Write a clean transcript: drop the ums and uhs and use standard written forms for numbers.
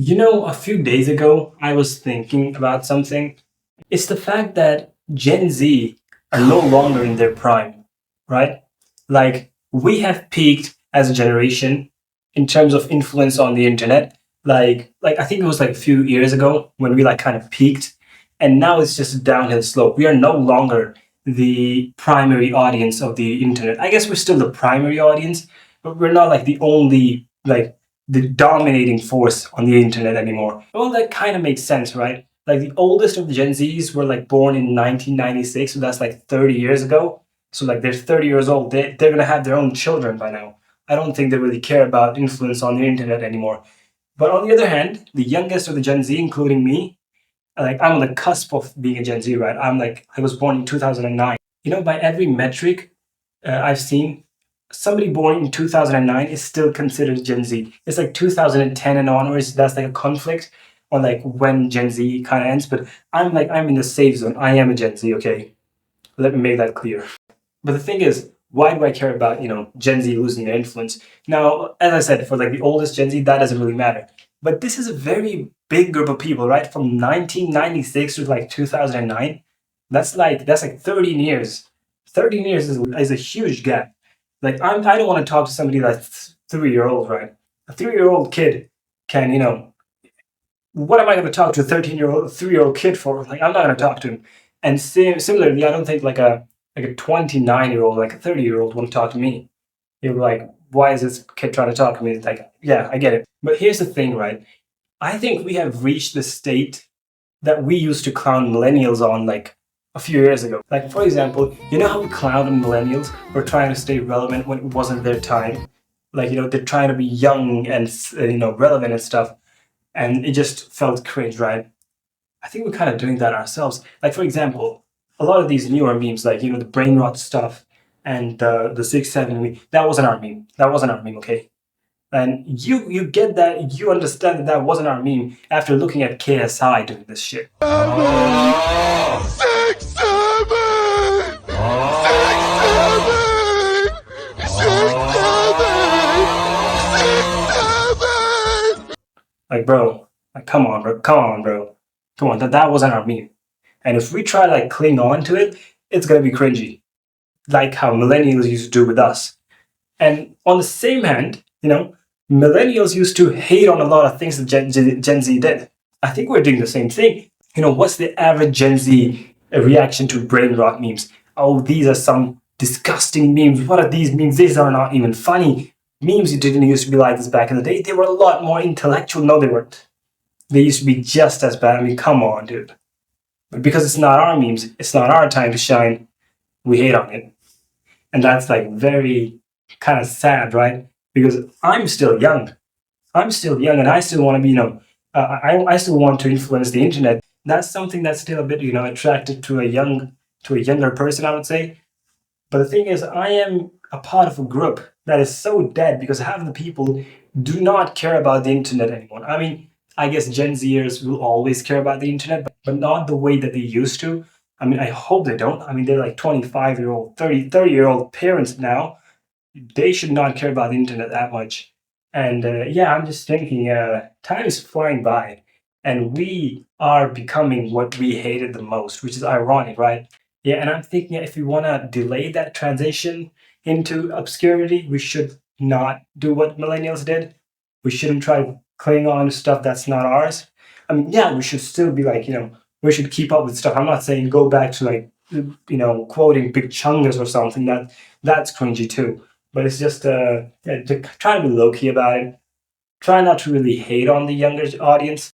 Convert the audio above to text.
A few days ago, I was thinking about something. It's the fact that Gen Z are no longer in their prime, right? Like, we have peaked as a generation in terms of influence on the internet. Like I think it was like a few years ago when we like kind of peaked, and now it's just a downhill slope. We are no longer the primary audience of the internet. I guess we're still the primary audience, but we're not like the only like the dominating force on the internet anymore. Well, that kind of makes sense, right? Like the oldest of the Gen Zs were like born in 1996, so that's like 30 years ago. So like they're 30 years old. They're gonna have their own children by now. I don't think they really care about influence on the internet anymore. But on the other hand, the youngest of the Gen Z, including me, like I'm on the cusp of being a Gen Z, right? I was born in 2009. By every metric I've seen, somebody born in 2009 is still considered Gen Z. It's like 2010 and onwards, that's like a conflict on like when Gen Z kind of ends. But I'm in the safe zone. I am a Gen Z, okay? Let me make that clear. But the thing is, why do I care about, Gen Z losing their influence? Now, as I said, for like the oldest Gen Z, that doesn't really matter. But this is a very big group of people, right? From 1996 to like 2009. That's like 13 years. 13 years is a huge gap. Like I don't want to talk to somebody that's 3 year old, right? A 3 year old kid can, what am I going to talk to a 13-year-old, 3 year old kid for? Like I'm not going to talk to him. And similarly, I don't think like a 29-year-old, like a 30-year-old want to talk to me. You're like, why is this kid trying to talk to me? It's like, yeah, I get it. But here's the thing, right? I think we have reached the state that we used to clown millennials on like a few years ago. Like, for example, you know how we clowned millennials for trying to stay relevant when it wasn't their time? Like, they're trying to be young and, relevant and stuff. And it just felt cringe, right? I think we're kind of doing that ourselves. Like, for example, a lot of these newer memes, like, the brain rot stuff and the 6-7 meme, that wasn't our meme. That wasn't our meme, okay? And you get that, you understand that that wasn't our meme after looking at KSI doing this shit. 6-7! Like, bro, like, come on, bro, come on, that wasn't our meme. And if we try to like cling on to it, it's gonna be cringy, like how millennials used to do with us. And on the same hand, millennials used to hate on a lot of things that Gen Z did. I think we're doing the same thing. What's the average Gen Z reaction to brain rot memes? Oh, these are some disgusting memes. What are these memes? These are not even funny. Memes didn't used to be like this back in the day. They were a lot more intellectual. No, they weren't. They used to be just as bad. I mean, come on, dude. But because it's not our memes, it's not our time to shine, we hate on it. And that's like very kind of sad, right? Because I'm still young. I'm still young and I still want to be, I still want to influence the internet. That's something that's still a bit, attractive to a younger person, I would say. But the thing is, I am a part of a group that is so dead because half of the people do not care about the internet anymore. I mean, I guess Gen Zers will always care about the internet, but not the way that they used to. I mean, I hope they don't. I mean, they're like 25-year-old, 30-year-old parents now. They should not care about the internet that much. And yeah, I'm just thinking, time is flying by, and we are becoming what we hated the most, which is ironic, right? Yeah, and I'm thinking if we want to delay that transition into obscurity, we should not do what millennials did. We shouldn't try to cling on to stuff that's not ours. I mean, yeah, we should still be like, we should keep up with stuff. I'm not saying go back to like, quoting big chungus or something. That's cringy too. But it's just yeah, to try to be low key about it. Try not to really hate on the younger audience.